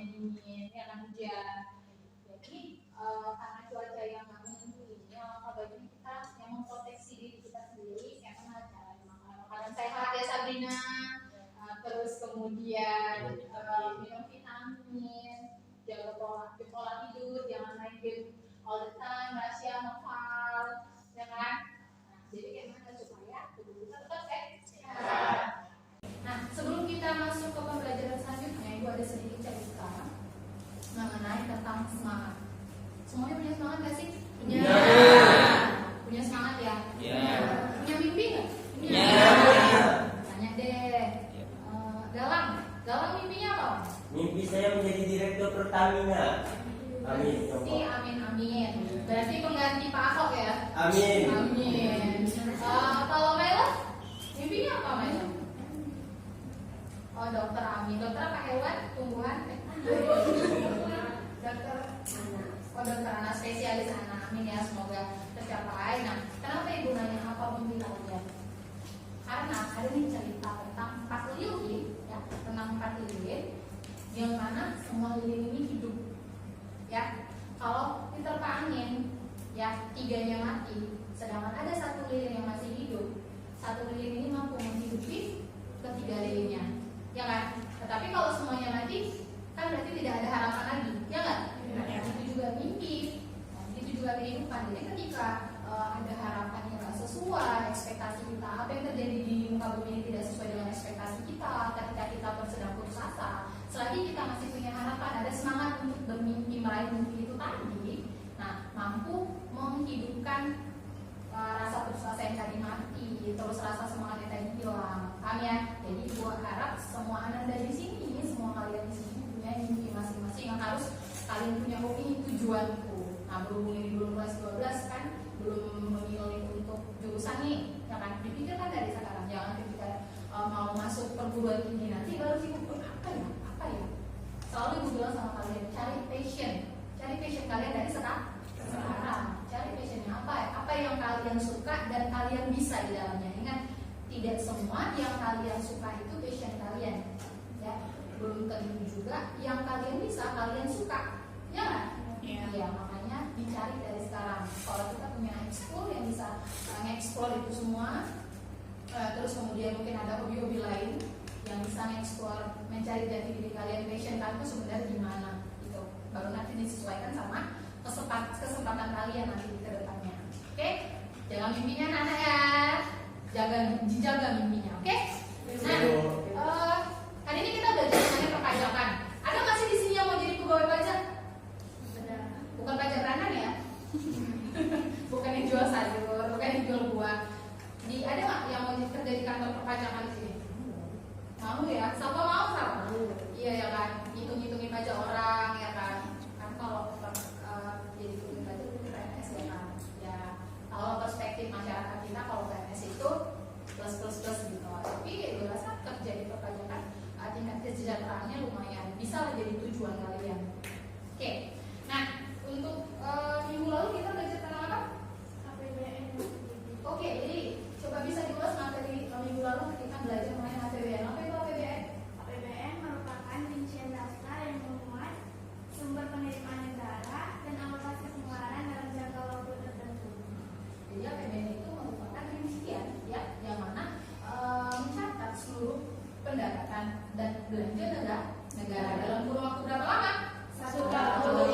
cuacanya dingin, ya kan hujan. Jadi karena cuaca yang nggak menentu ini, alangkah baiknya kita yang memproteksi diri kita sendiri, kayak mana cara makanan sehat ya Sabrina. Terus kemudian minum vitamin, jaga pola tidur, jangan main game all the time, rahasia novel, ya kan? Nah, jadi kayak mana supaya tubuh kita tetap sehat. Nah, sebelum kita masuk ke pembelajaran selanjutnya, Ibu ada sedikit cerita mengenai tentang semangat. Semuanya punya semangat nggak sih? Punya. Punya semangat ya? Punya mimpi nggak? Punya. Tanya deh. Galang mimpinya apa? Mimpi saya menjadi direktur Pertamina. Amin. Amin. Berarti pengganti Pak Ahok ya? Amin. Kalau Mela, mimpinya apa Mela? Oh, dokter. Amin. Dokter apa hewan? Tumbuhan? Dokter anak, spesialis anak. Amin ya, semoga tercapai. Nah, kenapa Ibu nanya apa mimpi kalian? Karena ada nih cerita tentang 4 lilin, ya, tentang 4 lilin yang mana semua lilin ini hidup. Ya, kalau diterpa angin, ya 3-nya mati, sedangkan ada 1 lilin yang masih hidup. 1 lilin ini mampu menghidupi ke-3 lilinnya, ya kan? Tetapi kalau semuanya mati, kan berarti tidak ada harapan lagi, ya nggak? Itu juga mimpi, itu juga kehidupan. Jadi ketika ada harapan yang nggak sesuai ekspektasi kita, apa yang terjadi di muka bumi ini tidak sesuai dengan ekspektasi kita, ketika kita sedang putus asa, selagi kita masih punya harapan, ada semangat untuk bermimpi meraih mimpi itu tadi, nah mampu menghidupkan rasa putus asa yang tadi mati, terus rasa semangat yang tadi hilang, paham ya? Jadi gua harap semua anak dari sini, semua kalian di sini punya mimpi masing-masing yang harus kalian punya hobi tujuanku. Nah, berhubung ini belum kelas 12 kan, belum memilih untuk jurusan nih, ya kan? Dipikirkan dari sekarang, jangan ketika mau masuk perguruan tinggi nanti baru sibuk apa ya? Selalu ibu bilang sama kalian, cari passion kalian dari sekarang. Cari passionnya apa ya? Apa yang kalian suka dan kalian bisa di dalamnya. Ingat, tidak semua yang kalian suka itu passion kalian, ya. Belum tentu juga yang kalian bisa kalian suka, ya nggak? Iya, makanya dicari dari sekarang. Kalau kita punya ekskul yang bisa ngeksplor itu semua, terus kemudian mungkin ada hobi-hobi lain yang bisa ngeksplor, mencari jati diri kalian, passion kalian itu sebenarnya gimana, gitu. Baru nanti disesuaikan sama kesempatan kalian nanti di kedepannya. Oke? Jangan mimpinya anak ya, jaga mimpinya. Oke? Nah, hari ini kita belajar mengenai perpajakan. Ada nggak sih di sini yang mau jadi pegawai pajak? Bukan pajak beranan ya? Bukan yang jual sayur, bukan yang jual buah. Ada nggak yang mau kerja di kantor perpajakan di sini? Mau ya? Siapa mau kan? Iya ya kan? Hitung-hitungin pajak orang ya kan? Kan kalau jadi hitungin pajak itu PNS ya kan? Ya kalau perspektif masyarakat kita, kalau PNS itu plus gitu. Tapi gue rasa kerja di perpajakan tingkat kesejahteraannya lumayan, bisa jadi tujuan kalian. Oke. Nah, untuk minggu lalu kita belajar tentang apa? APBN. Oke, jadi coba bisa diulas materi minggu lalu kita belajar mengenai APBN. Apa itu APBN? APBN merupakan rincian daftar yang memuat sumber penerimaan negara dan alokasi pengeluaran dalam jangka waktu tertentu. Jadi APBN itu merupakan rincian, ya, yang mana mencatat seluruh pendapatan dan belanja negara dalam kurun waktu berapa lama? 1 tahun.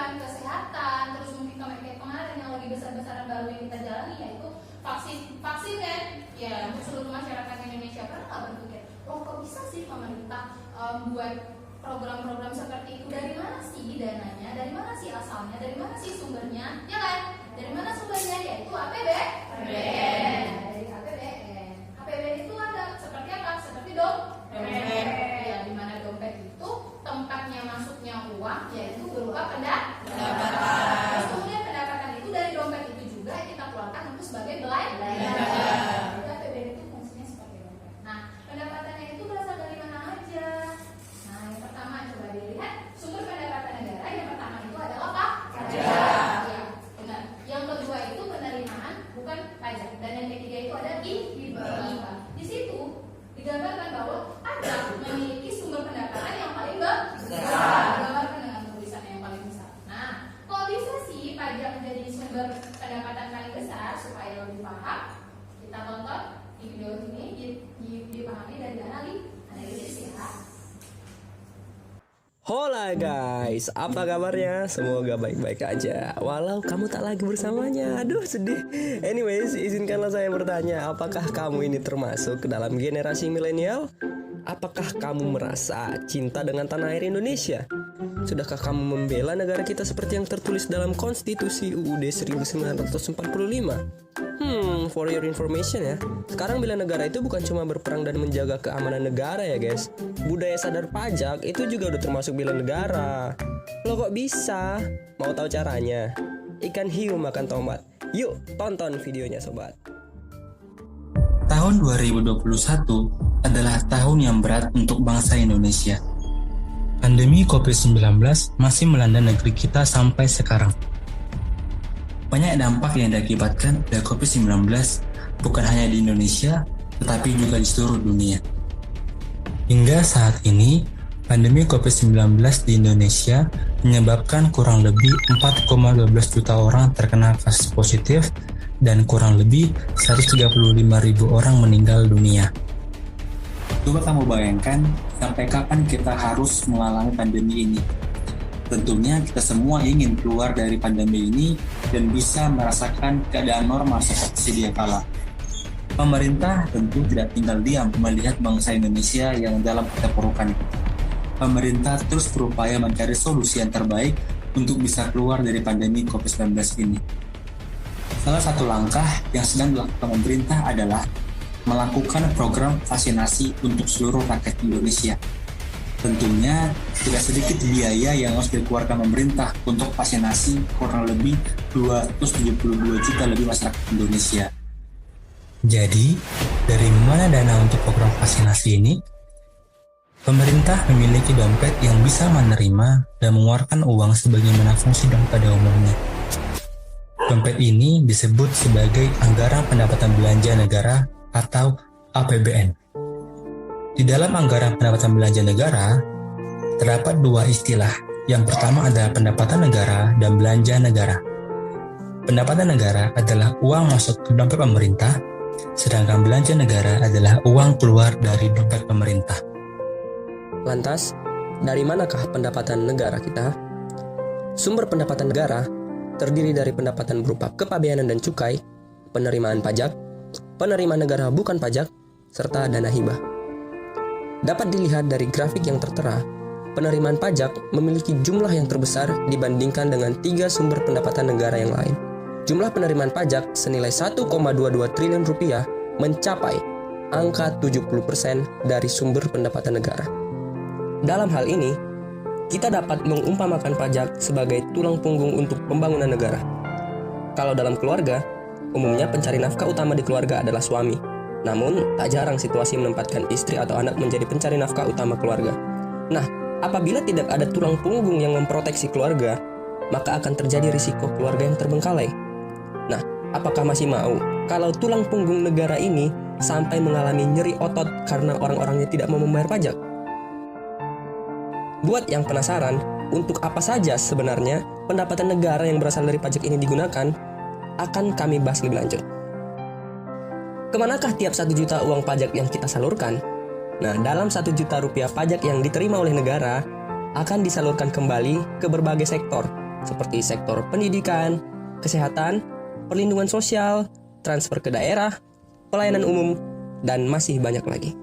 pendidikan, kesehatan, terus mungkin kayak kemarin yang lagi besar-besaran baru yang kita jalani yaitu vaksin kan? Ya, untuk seluruh masyarakat Indonesia. Pernah nggak berpikir, oh kok bisa sih pemerintah buat program-program seperti itu? Dari mana sih dananya? Dari mana sih asalnya? Dari mana sih sumbernya? Ya kan? Dari mana sumbernya? Yaitu APBN. Dari APBN. APBN itu ada seperti apa? Seperti dompet. Ya, di mana dompet itu tempatnya masuknya uang yaitu berupa pendapatan. Terus kemudian pendapatan itu dari dompet itu juga kita keluarkan untuk sebagai belanja. Jadi APBN itu fungsinya seperti dompet. Nah, pendapatannya itu berasal dari mana aja? Nah, yang pertama coba dilihat sumber pendapatan negara. Yang pertama itu adalah pajak. Ya, benar. Yang kedua itu penerimaan bukan pajak. Dan yang ketiga itu ada hibah. Di situ digambarkan bahwa pajak memiliki sumber pendapatan yang paling besar. Digambarkan dengan tulisan yang paling besar. Nah, kok bisa sih pajak menjadi sumber pendapatan paling besar? Supaya lebih paham, kita tonton di video ini dipahami dari analisis ya. Hola guys, apa kabarnya? Semoga baik-baik aja. Walau kamu tak lagi bersamanya, aduh sedih. Anyways, izinkanlah saya bertanya, apakah kamu ini termasuk ke dalam generasi milenial? Apakah kamu merasa cinta dengan tanah air Indonesia? Sudahkah kamu membela negara kita seperti yang tertulis dalam Konstitusi UUD 1945? For your information ya, sekarang bela negara itu bukan cuma berperang dan menjaga keamanan negara ya guys. Budaya sadar pajak itu juga udah termasuk bela negara. Lo kok bisa? Mau tahu caranya? Ikan hiu makan tomat. Yuk tonton videonya sobat. Tahun 2021 adalah tahun yang berat untuk bangsa Indonesia. Pandemi COVID-19 masih melanda negeri kita sampai sekarang. Banyak dampak yang diakibatkan dari COVID-19 bukan hanya di Indonesia, tetapi juga di seluruh dunia. Hingga saat ini, pandemi COVID-19 di Indonesia menyebabkan kurang lebih 4,12 juta orang terkena kasus positif dan kurang lebih 135.000 orang meninggal dunia. Coba kamu bayangkan sampai kapan kita harus mengalami pandemi ini. Tentunya kita semua ingin keluar dari pandemi ini dan bisa merasakan keadaan normal seperti sedia kala. Pemerintah tentu tidak tinggal diam melihat bangsa Indonesia yang dalam keterpurukan itu. Pemerintah terus berupaya mencari solusi yang terbaik untuk bisa keluar dari pandemi COVID-19 ini. Salah satu langkah yang sedang dilakukan pemerintah adalah melakukan program vaksinasi untuk seluruh rakyat Indonesia. Tentunya tidak sedikit biaya yang harus dikeluarkan pemerintah untuk vaksinasi kurang lebih 272 juta lebih masyarakat Indonesia. Jadi, dari mana dana untuk program vaksinasi ini? Pemerintah memiliki dompet yang bisa menerima dan mengeluarkan uang sebagaimana fungsi dompet pada umumnya. Dompet ini disebut sebagai Anggaran Pendapatan Belanja Negara atau APBN. Di dalam Anggaran Pendapatan Belanja Negara, terdapat dua istilah. Yang pertama adalah pendapatan negara dan belanja negara. Pendapatan negara adalah uang masuk ke dompet pemerintah, sedangkan belanja negara adalah uang keluar dari dompet pemerintah. Lantas, dari manakah pendapatan negara kita? Sumber pendapatan negara terdiri dari pendapatan berupa kepabeanan dan cukai, penerimaan pajak, penerimaan negara bukan pajak, serta dana hibah. Dapat dilihat dari grafik yang tertera, penerimaan pajak memiliki jumlah yang terbesar dibandingkan dengan 3 sumber pendapatan negara yang lain. Jumlah penerimaan pajak senilai 1,22 triliun rupiah mencapai angka 70% dari sumber pendapatan negara. Dalam hal ini, kita dapat mengumpamakan pajak sebagai tulang punggung untuk pembangunan negara. Kalau dalam keluarga, umumnya pencari nafkah utama di keluarga adalah suami. Namun, tak jarang situasi menempatkan istri atau anak menjadi pencari nafkah utama keluarga. Nah, apabila tidak ada tulang punggung yang memproteksi keluarga, maka akan terjadi risiko keluarga yang terbengkalai. Nah, apakah masih mau kalau tulang punggung negara ini sampai mengalami nyeri otot karena orang-orangnya tidak mau membayar pajak? Buat yang penasaran, untuk apa saja sebenarnya pendapatan negara yang berasal dari pajak ini digunakan, akan kami bahas lebih lanjut. Kemanakah tiap 1 juta uang pajak yang kita salurkan? Nah, dalam 1 juta rupiah pajak yang diterima oleh negara akan disalurkan kembali ke berbagai sektor, seperti sektor pendidikan, kesehatan, perlindungan sosial, transfer ke daerah, pelayanan umum, dan masih banyak lagi.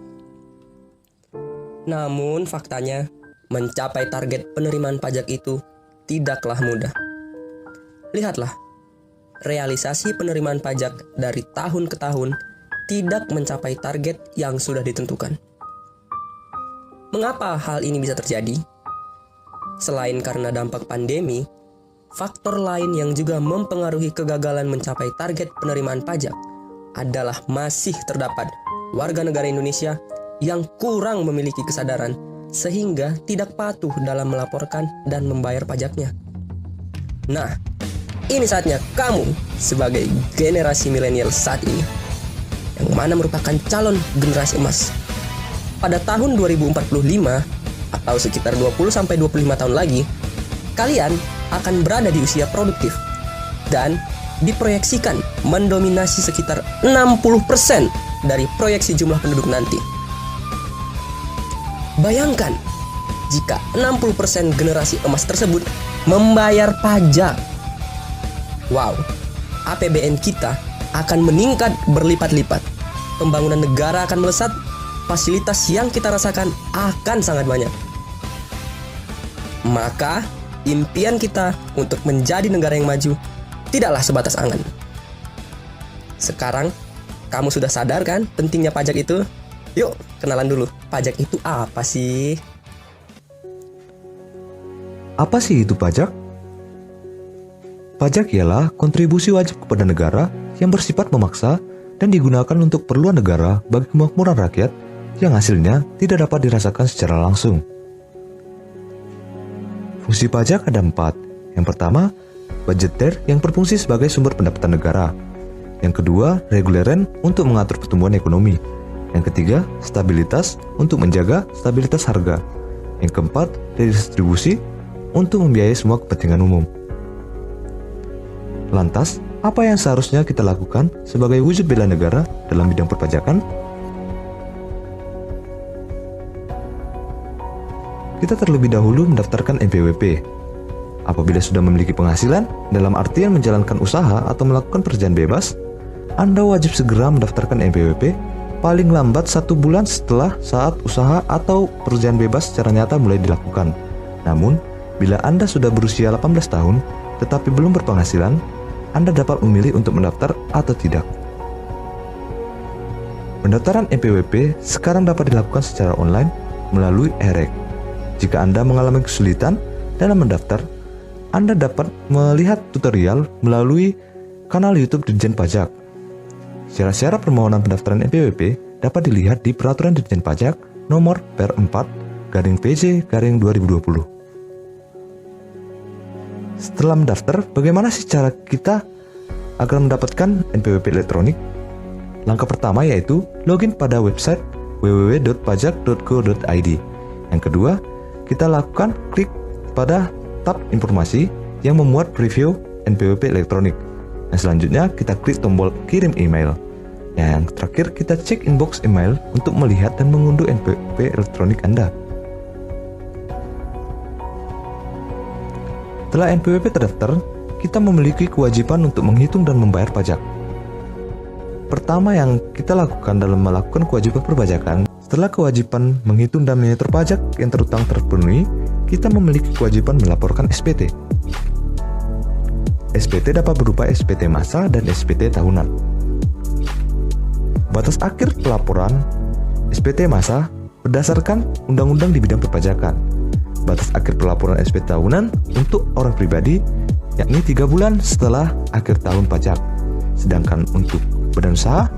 Namun faktanya, mencapai target penerimaan pajak itu tidaklah mudah. Lihatlah, realisasi penerimaan pajak dari tahun ke tahun tidak mencapai target yang sudah ditentukan. Mengapa hal ini bisa terjadi? Selain karena dampak pandemi, faktor lain yang juga mempengaruhi kegagalan mencapai target penerimaan pajak adalah masih terdapat warga negara Indonesia yang kurang memiliki kesadaran sehingga tidak patuh dalam melaporkan dan membayar pajaknya. Nah, ini saatnya kamu sebagai generasi milenial saat ini, yang mana merupakan calon generasi emas. Pada tahun 2045 atau sekitar 20-25 tahun lagi, kalian akan berada di usia produktif dan diproyeksikan mendominasi sekitar 60% dari proyeksi jumlah penduduk nanti. Bayangkan jika 60% generasi emas tersebut membayar pajak. Wow, APBN kita akan meningkat berlipat-lipat. Pembangunan negara akan melesat, fasilitas yang kita rasakan akan sangat banyak. Maka, impian kita untuk menjadi negara yang maju tidaklah sebatas angan. Sekarang, kamu sudah sadar kan pentingnya pajak itu? Yuk, kenalan dulu. Pajak itu apa sih? Apa sih itu pajak? Pajak ialah kontribusi wajib kepada negara yang bersifat memaksa dan digunakan untuk keperluan negara bagi kemakmuran rakyat yang hasilnya tidak dapat dirasakan secara langsung. Fungsi pajak ada 4. Yang pertama, budgeter yang berfungsi sebagai sumber pendapatan negara. Yang kedua, reguleren untuk mengatur pertumbuhan ekonomi. Yang ketiga, stabilitas untuk menjaga stabilitas harga. Yang keempat, redistribusi untuk membiayai semua kepentingan umum. Lantas, apa yang seharusnya kita lakukan sebagai wujud bela negara dalam bidang perpajakan? Kita terlebih dahulu mendaftarkan NPWP. Apabila sudah memiliki penghasilan, dalam artian menjalankan usaha atau melakukan pekerjaan bebas, Anda wajib segera mendaftarkan NPWP paling lambat 1 bulan setelah saat usaha atau pekerjaan bebas secara nyata mulai dilakukan. Namun, bila Anda sudah berusia 18 tahun tetapi belum berpenghasilan, Anda dapat memilih untuk mendaftar atau tidak. Pendaftaran NPWP sekarang dapat dilakukan secara online melalui e-rek. Jika Anda mengalami kesulitan dalam mendaftar, Anda dapat melihat tutorial melalui kanal YouTube Ditjen Pajak. Syarat-syarat permohonan pendaftaran NPWP dapat dilihat di Peraturan Ditjen Pajak Nomor Per4/PJ/2020. Setelah mendaftar, bagaimana sih cara kita agar mendapatkan NPWP elektronik? Langkah pertama yaitu login pada website www.pajak.go.id. Yang kedua, kita lakukan klik pada tab informasi yang memuat preview NPWP elektronik. Dan selanjutnya kita klik tombol kirim email. Yang terakhir kita cek inbox email untuk melihat dan mengunduh NPWP elektronik Anda. Setelah NPWP terdaftar, kita memiliki kewajiban untuk menghitung dan membayar pajak. Pertama yang kita lakukan dalam melakukan kewajiban perpajakan, setelah kewajiban menghitung dan menyetor pajak yang terutang terpenuhi, kita memiliki kewajiban melaporkan SPT. SPT dapat berupa SPT massa dan SPT tahunan. Batas akhir pelaporan SPT massa berdasarkan undang-undang di bidang perpajakan. Batas akhir pelaporan SPT tahunan untuk orang pribadi yakni 3 bulan setelah akhir tahun pajak. Sedangkan untuk badan usaha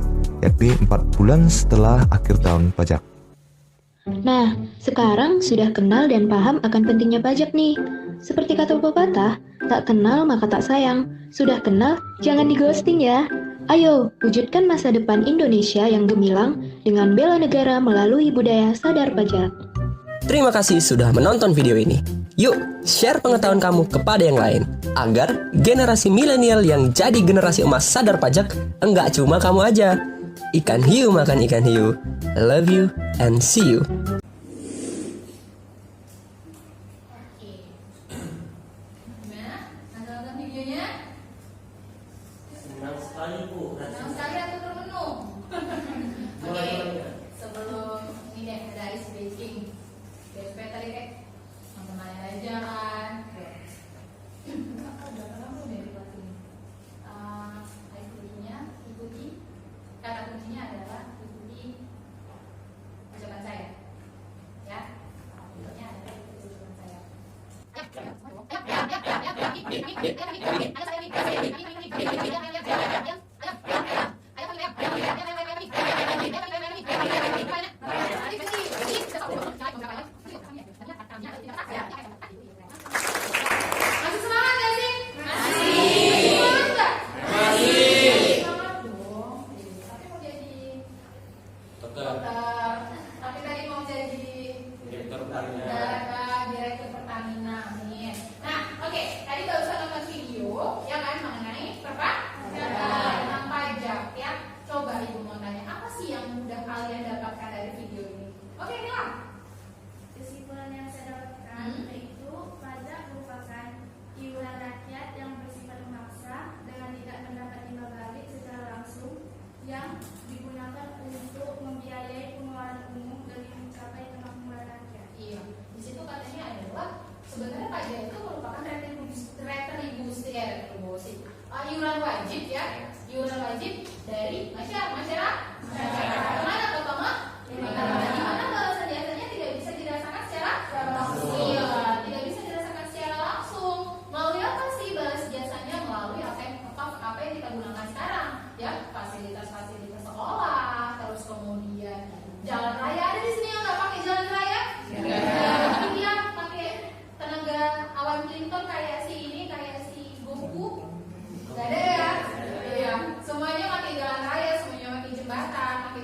yakni 4 bulan setelah akhir tahun pajak. Nah, sekarang sudah kenal dan paham akan pentingnya pajak nih. Seperti kata pepatah, tak kenal maka tak sayang. Sudah kenal, jangan di-ghosting ya. Ayo, wujudkan masa depan Indonesia yang gemilang dengan bela negara melalui budaya sadar pajak. Terima kasih sudah menonton video ini. Yuk, share pengetahuan kamu kepada yang lain, agar generasi milenial yang jadi generasi emas sadar pajak enggak cuma kamu aja. Ikan hiu makan ikan hiu. I love you and see you. Oke. Gimana? Langsung sekali atau termenung? Oke, sebelum ini deh ada ice breaking. Biar supaya tadi kayak teman-temannya aja kan. Udah lama udah di kelas ini. Ice breakingnya ikuti. Kata kuncinya adalah ikuti ucapan saya. Ya, videonya adalah ikuti ucapan saya. Masih semangat gak sih? Masih. Semangat gak? Masih. Semangat dong. Tapi mau jadi dokter. Tapi tadi mau jadi Direktur Pertamina. Direktur Pertamina. Amin. Nah, oke. Tadi barusan nonton video ya kan mengenai tentang pajak ya. Coba Ibu mau tanya, apa sih yang udah kalian dapatkan dari video ini? Oke, bilang. Kesimpulan yang saya dapatkan yaitu pajak merupakan iuran rakyat yang bersifat memaksa dengan tidak mendapat imbal balik secara langsung yang digunakan untuk membiayai pengeluaran umum demi mencapai kemakmuran rakyat. Iya, di situ katanya adalah sebenarnya pajak itu merupakan retribusi, iuran wajib ya, iuran wajib dari masyarakat. Kemana pertama? Di mana balasan jasanya tidak bisa dirasakan secara langsung. Iya, tidak bisa dirasakan secara langsung. Melalui apa sih balas jasanya? Melalui apa yang kita gunakan sekarang, ya fasilitas-fasilitas sekolah, terus kemudian jalan raya. Ada di sini yang nggak pakai jalan raya? Mungkin dia pakai tenaga awan Clinton kayak si ini, kayak si Goku. Gak ada ya? Iya. Semuanya pakai jalan raya, semuanya pakai jembatan, pakai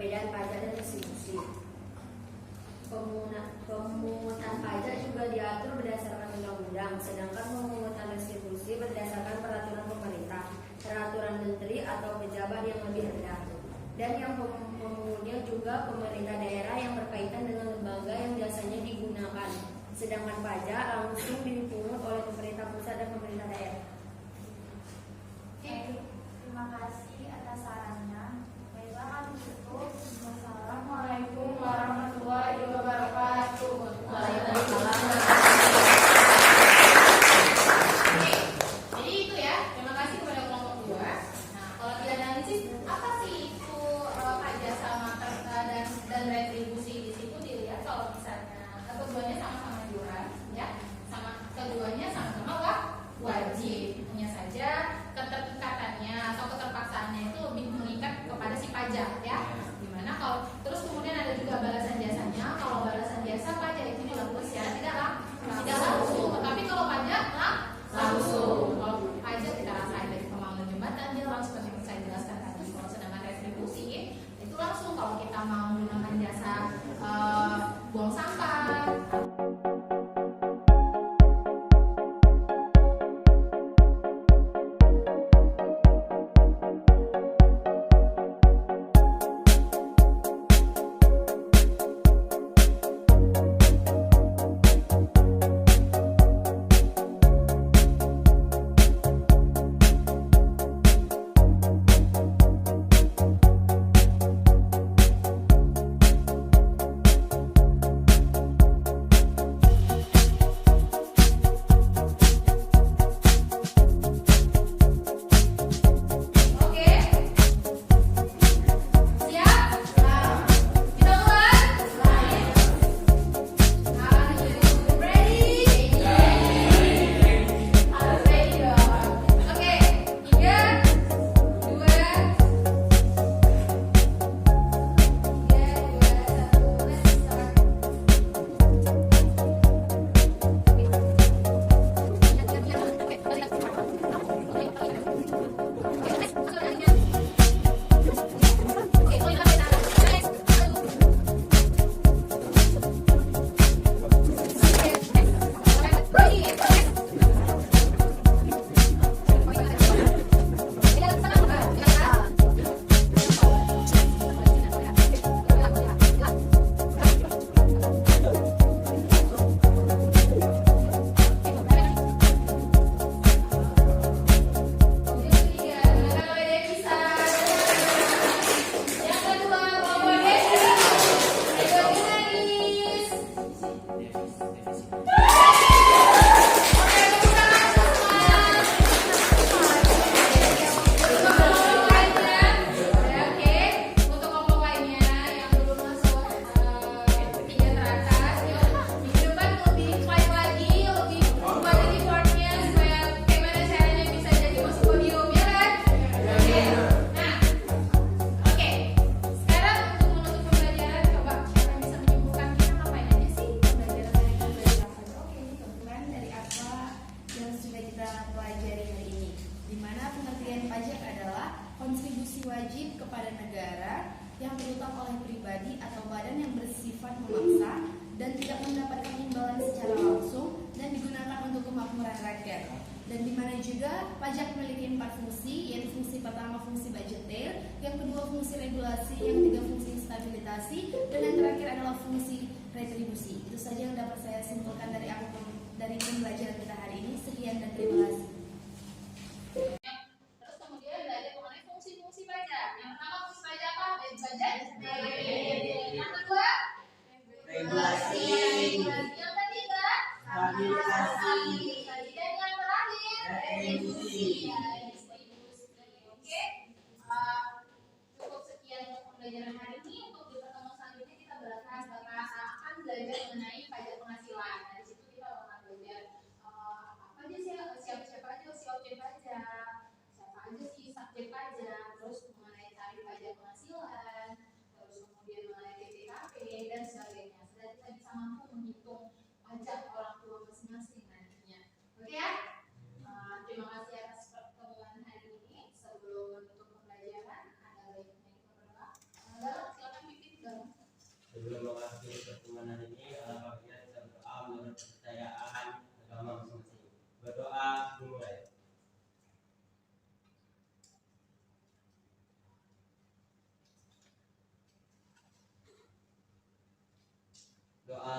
perbedaan pajak dan restitusi. Pemungutan pajak juga diatur berdasarkan undang-undang, sedangkan pemungutan restitusi berdasarkan peraturan pemerintah, peraturan menteri atau pejabat yang lebih rendah. Dan yang pemungutnya juga pemerintah daerah yang berkaitan dengan lembaga yang biasanya digunakan. Sedangkan pajak langsung dipungut oleh pemerintah pusat dan pemerintah daerah. Terima kasih atas sarannya. Baiklah, kami tutup. Assalamualaikum warahmatullahi wabarakatuh. Waalaikumsalam. Oke, jadi itu ya. Terima kasih kepada kelompok 2. Nah, kalau dianalisis apa sih itu pajak sama dan retribusi di situ dilihat kalau misalnya keduanya sama-sama iuran, ya, keduanya sama-sama wajib. Hanya saja keterikatannya atau keterpaksaannya itu lebih mengikat kepada si pajak, ya. Dimana kalau terus kemudian ada juga balasan jasanya. Kalau balasan jasa pajak itu dilakukan secara tidak langsung, tetapi kalau pajak langsung. Kalau pajak kita rasain dari pembangunan jembatan jelas seperti yang saya jelaskan tadi. Kalau sedangkan retribusi itu langsung kalau kita mau menggunakan jasa buang sampah. wajib kepada negara yang berutang oleh pribadi atau badan yang bersifat memaksa dan tidak mendapatkan imbalan secara langsung dan digunakan untuk kemakmuran rakyat. Dan di mana juga pajak memiliki 4 fungsi, yaitu fungsi pertama fungsi budgeter, yang kedua fungsi regulasi, yang ketiga fungsi stabilitasi, dan yang terakhir adalah fungsi retribusi. Itu saja yang dapat saya simpulkan dari pembelajaran kita hari ini. Sekian dan terima kasih. Terus kemudian belajar mengenai fungsi-fungsi pajak. Yang pertama fungsi pajak apa? Budget. Yang kedua regulasi. Yang ketiga Stabilisasi. Dan yang terakhir Retribusi. Oke. Cukup sekian untuk pembelajaran hari ini. Untuk di pertemuan selanjutnya kita akan belajar mengenai pajak penghasilan. Nah, di situ kita akan belajar apa aja sih siapa aja si objek pajak, siapa aja sih subjek pajak, terus mengenai tarif pajak penghasilan, terus kemudian mengenai PPKP dan sebagainya. Sudah kita bisa mampu menghitung pajak orang tua masing-masing nantinya. Oke ya? Terima kasih atas pertemuan hari ini. Sebelum menutup pembelajaran, ada baiknya kita berdoa. Silakan. Sebelum mengakhiri pertemuan hari ini, bagian kita berdoa menurut kepercayaan agama masing-masing. Berdoa dimulai. Doa